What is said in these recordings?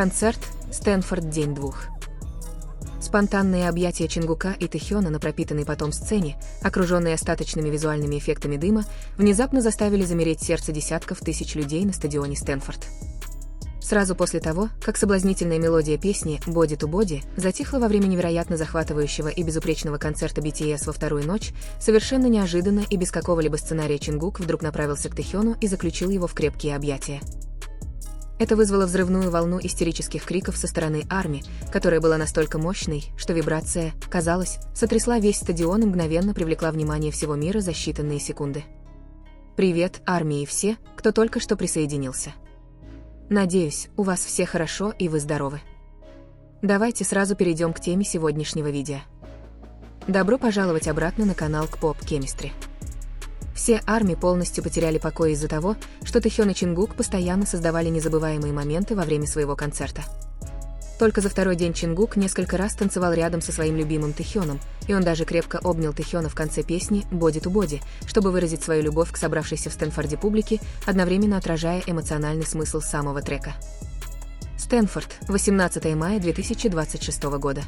Концерт «Стэнфорд. День двух». Спонтанные объятия Чингука и Тэхёна на пропитанной потом сцене, окруженные остаточными визуальными эффектами дыма, внезапно заставили замереть сердце десятков тысяч людей на стадионе Стэнфорд. Сразу после того, как соблазнительная мелодия песни «Body to Body» затихла во время невероятно захватывающего и безупречного концерта BTS во вторую ночь, совершенно неожиданно и без какого-либо сценария Чингук вдруг направился к Тэхёну и заключил его в крепкие объятия. Это вызвало взрывную волну истерических криков со стороны ARMY, которая была настолько мощной, что вибрация, казалось, сотрясла весь стадион и мгновенно привлекла внимание всего мира за считанные секунды. Привет, ARMY и все, кто только что присоединился. Надеюсь, у вас все хорошо и вы здоровы. Давайте сразу перейдем к теме сегодняшнего видео. Добро пожаловать обратно на канал K-Pop Chemistry. Все ARMY полностью потеряли покой из-за того, что Тэхён и Чингук постоянно создавали незабываемые моменты во время своего концерта. Только за второй день Чингук несколько раз танцевал рядом со своим любимым Тэхёном, и он даже крепко обнял Тэхёна в конце песни «Body to Body», чтобы выразить свою любовь к собравшейся в Стэнфорде публике, одновременно отражая эмоциональный смысл самого трека. Стэнфорд, 18 мая 2026 года.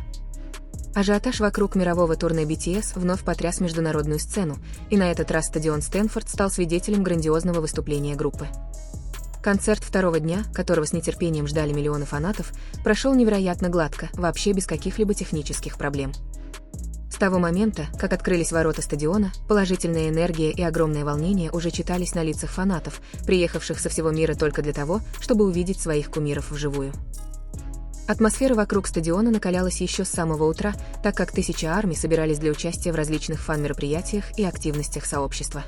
Ажиотаж вокруг мирового турне BTS вновь потряс международную сцену, и на этот раз стадион Стэнфорд стал свидетелем грандиозного выступления группы. Концерт второго дня, которого с нетерпением ждали миллионы фанатов, прошел невероятно гладко, вообще без каких-либо технических проблем. С того момента, как открылись ворота стадиона, положительная энергия и огромное волнение уже читались на лицах фанатов, приехавших со всего мира только для того, чтобы увидеть своих кумиров вживую. Атмосфера вокруг стадиона накалялась еще с самого утра, так как тысячи ARMY собирались для участия в различных фан-мероприятиях и активностях сообщества.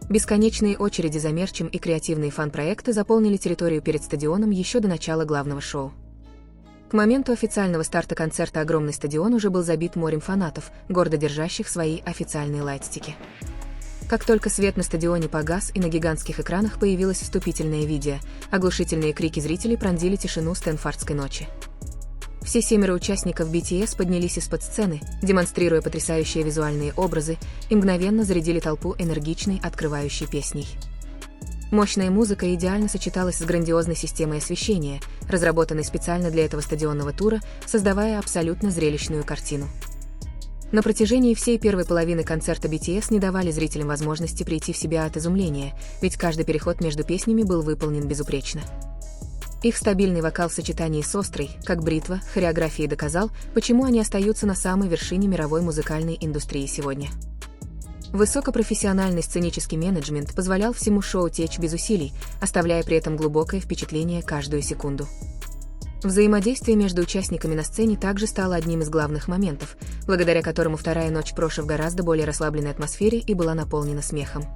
Бесконечные очереди за мерчем и креативные фан-проекты заполнили территорию перед стадионом еще до начала главного шоу. К моменту официального старта концерта огромный стадион уже был забит морем фанатов, гордо держащих свои официальные лайтстики. Как только свет на стадионе погас и на гигантских экранах появилось вступительное видео, оглушительные крики зрителей пронзили тишину стэнфордской ночи. Все 7 участников BTS поднялись из-под сцены, демонстрируя потрясающие визуальные образы, и мгновенно зарядили толпу энергичной, открывающей песней. Мощная музыка идеально сочеталась с грандиозной системой освещения, разработанной специально для этого стадионного тура, создавая абсолютно зрелищную картину. На протяжении всей первой половины концерта BTS не давали зрителям возможности прийти в себя от изумления, ведь каждый переход между песнями был выполнен безупречно. Их стабильный вокал в сочетании с острой, как бритва, хореографией доказал, почему они остаются на самой вершине мировой музыкальной индустрии сегодня. Высокопрофессиональный сценический менеджмент позволял всему шоу течь без усилий, оставляя при этом глубокое впечатление каждую секунду. Взаимодействие между участниками на сцене также стало одним из главных моментов, благодаря которому вторая ночь прошла в гораздо более расслабленной атмосфере и была наполнена смехом.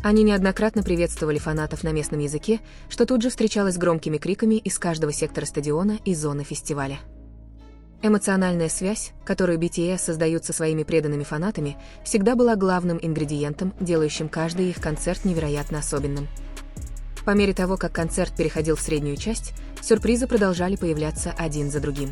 Они неоднократно приветствовали фанатов на местном языке, что тут же встречалось громкими криками из каждого сектора стадиона и зоны фестиваля. Эмоциональная связь, которую BTS создают со своими преданными фанатами, всегда была главным ингредиентом, делающим каждый их концерт невероятно особенным. По мере того, как концерт переходил в среднюю часть, сюрпризы продолжали появляться один за другим.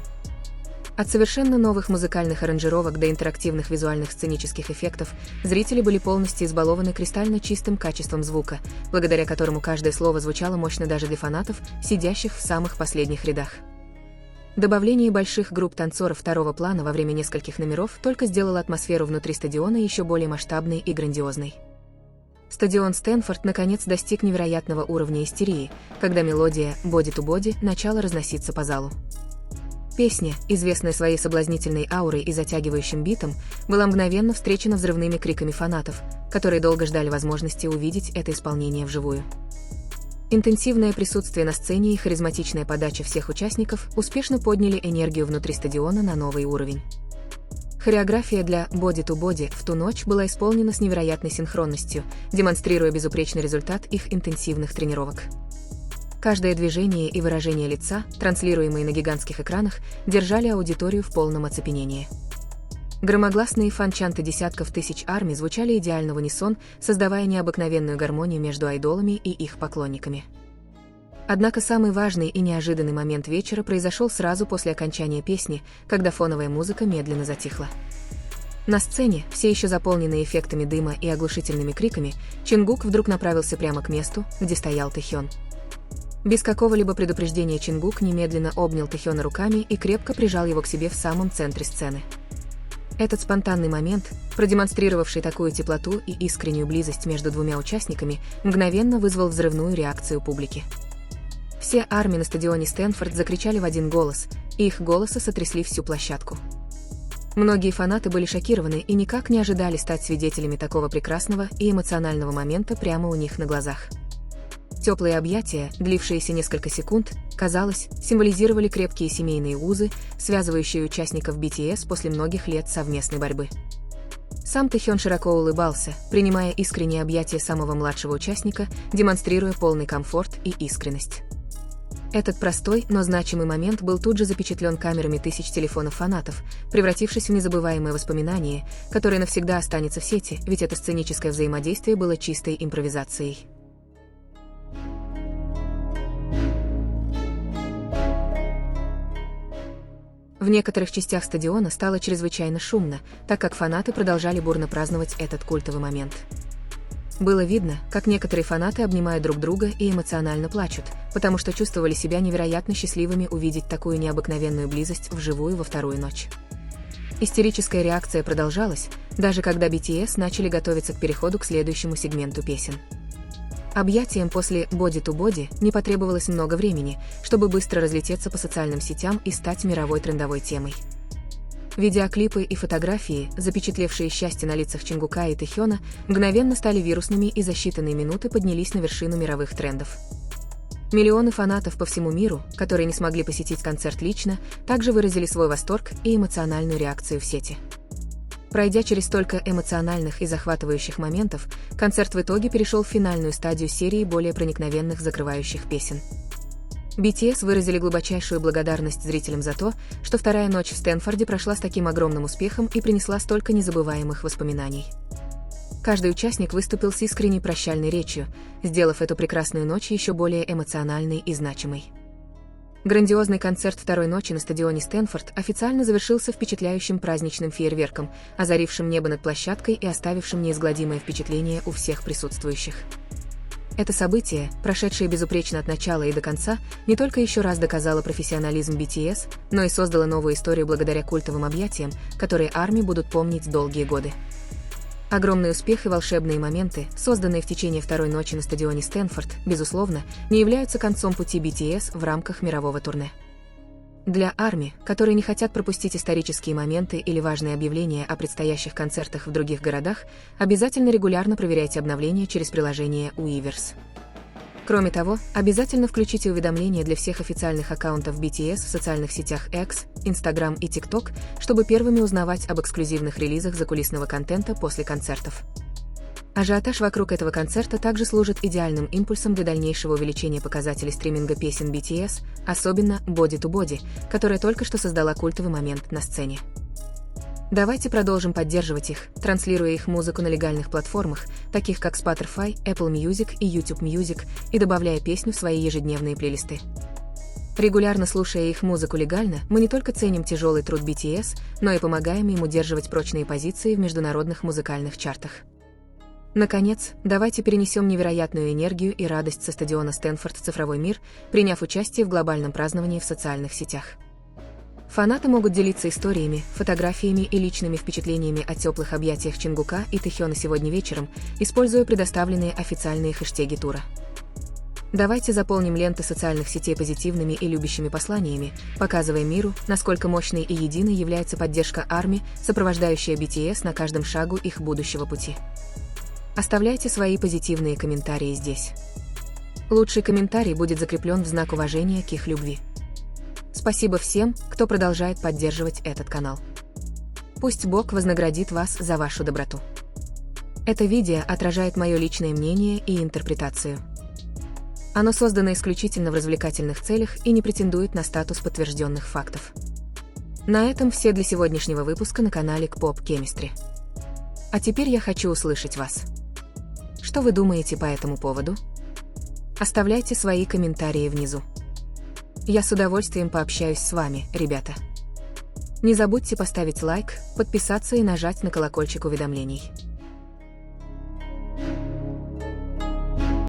От совершенно новых музыкальных аранжировок до интерактивных визуальных сценических эффектов зрители были полностью избалованы кристально чистым качеством звука, благодаря которому каждое слово звучало мощно даже для фанатов, сидящих в самых последних рядах. Добавление больших групп танцоров второго плана во время нескольких номеров только сделало атмосферу внутри стадиона еще более масштабной и грандиозной. Стадион Стэнфорд наконец достиг невероятного уровня истерии, когда мелодия «Body to Body» начала разноситься по залу. Песня, известная своей соблазнительной аурой и затягивающим битом, была мгновенно встречена взрывными криками фанатов, которые долго ждали возможности увидеть это исполнение вживую. Интенсивное присутствие на сцене и харизматичная подача всех участников успешно подняли энергию внутри стадиона на новый уровень. Хореография для «Body to Body» в ту ночь была исполнена с невероятной синхронностью, демонстрируя безупречный результат их интенсивных тренировок. Каждое движение и выражение лица, транслируемые на гигантских экранах, держали аудиторию в полном оцепенении. Громогласные фан-чанты десятков тысяч ARMY звучали идеально в унисон, создавая необыкновенную гармонию между айдолами и их поклонниками. Однако самый важный и неожиданный момент вечера произошел сразу после окончания песни, когда фоновая музыка медленно затихла. На сцене, все еще заполненной эффектами дыма и оглушительными криками, Чингук вдруг направился прямо к месту, где стоял Тэхён. Без какого-либо предупреждения Чингук немедленно обнял Тэхёна руками и крепко прижал его к себе в самом центре сцены. Этот спонтанный момент, продемонстрировавший такую теплоту и искреннюю близость между двумя участниками, мгновенно вызвал взрывную реакцию публики. Все армии на стадионе Стэнфорд закричали в один голос, и их голоса сотрясли всю площадку. Многие фанаты были шокированы и никак не ожидали стать свидетелями такого прекрасного и эмоционального момента прямо у них на глазах. Теплые объятия, длившиеся несколько секунд, казалось, символизировали крепкие семейные узы, связывающие участников BTS после многих лет совместной борьбы. Сам Тэхён широко улыбался, принимая искренние объятия самого младшего участника, демонстрируя полный комфорт и искренность. Этот простой, но значимый момент был тут же запечатлен камерами тысяч телефонов фанатов, превратившись в незабываемое воспоминание, которое навсегда останется в сети, ведь это сценическое взаимодействие было чистой импровизацией. В некоторых частях стадиона стало чрезвычайно шумно, так как фанаты продолжали бурно праздновать этот культовый момент. Было видно, как некоторые фанаты обнимают друг друга и эмоционально плачут, потому что чувствовали себя невероятно счастливыми увидеть такую необыкновенную близость вживую во вторую ночь. Истерическая реакция продолжалась, даже когда BTS начали готовиться к переходу к следующему сегменту песен. Объятиям после «Body to Body» не потребовалось много времени, чтобы быстро разлететься по социальным сетям и стать мировой трендовой темой. Видеоклипы и фотографии, запечатлевшие счастье на лицах Чингука и Тэхёна, мгновенно стали вирусными и за считанные минуты поднялись на вершину мировых трендов. Миллионы фанатов по всему миру, которые не смогли посетить концерт лично, также выразили свой восторг и эмоциональную реакцию в сети. Пройдя через столько эмоциональных и захватывающих моментов, концерт в итоге перешел в финальную стадию серии более проникновенных закрывающих песен. BTS выразили глубочайшую благодарность зрителям за то, что вторая ночь в Стэнфорде прошла с таким огромным успехом и принесла столько незабываемых воспоминаний. Каждый участник выступил с искренней прощальной речью, сделав эту прекрасную ночь еще более эмоциональной и значимой. Грандиозный концерт второй ночи на стадионе Стэнфорд официально завершился впечатляющим праздничным фейерверком, озарившим небо над площадкой и оставившим неизгладимое впечатление у всех присутствующих. Это событие, прошедшее безупречно от начала и до конца, не только еще раз доказало профессионализм BTS, но и создало новую историю благодаря культовым объятиям, которые армии будут помнить долгие годы. Огромный успех и волшебные моменты, созданные в течение второй ночи на стадионе Стэнфорд, безусловно, не являются концом пути BTS в рамках мирового турне. Для армий, которые не хотят пропустить исторические моменты или важные объявления о предстоящих концертах в других городах, обязательно регулярно проверяйте обновления через приложение Weverse. Кроме того, обязательно включите уведомления для всех официальных аккаунтов BTS в социальных сетях X, Instagram и TikTok, чтобы первыми узнавать об эксклюзивных релизах закулисного контента после концертов. Ажиотаж вокруг этого концерта также служит идеальным импульсом для дальнейшего увеличения показателей стриминга песен BTS, особенно Body to Body, которая только что создала культовый момент на сцене. Давайте продолжим поддерживать их, транслируя их музыку на легальных платформах, таких как Spotify, Apple Music и YouTube Music, и добавляя песню в свои ежедневные плейлисты. Регулярно слушая их музыку легально, мы не только ценим тяжелый труд BTS, но и помогаем им удерживать прочные позиции в международных музыкальных чартах. Наконец, давайте перенесем невероятную энергию и радость со стадиона Стэнфорд в цифровой мир, приняв участие в глобальном праздновании в социальных сетях. Фанаты могут делиться историями, фотографиями и личными впечатлениями о теплых объятиях Чингука и Тэхёна сегодня вечером, используя предоставленные официальные хэштеги тура. Давайте заполним ленты социальных сетей позитивными и любящими посланиями, показывая миру, насколько мощной и единой является поддержка армии, сопровождающая BTS на каждом шагу их будущего пути. Оставляйте свои позитивные комментарии здесь. Лучший комментарий будет закреплен в знак уважения к их любви. Спасибо всем, кто продолжает поддерживать этот канал. Пусть Бог вознаградит вас за вашу доброту. Это видео отражает мое личное мнение и интерпретацию. Оно создано исключительно в развлекательных целях и не претендует на статус подтвержденных фактов. На этом все для сегодняшнего выпуска на канале K-Pop Chemistry. А теперь я хочу услышать вас. Что вы думаете по этому поводу? Оставляйте свои комментарии внизу. Я с удовольствием пообщаюсь с вами, ребята. Не забудьте поставить лайк, подписаться и нажать на колокольчик уведомлений.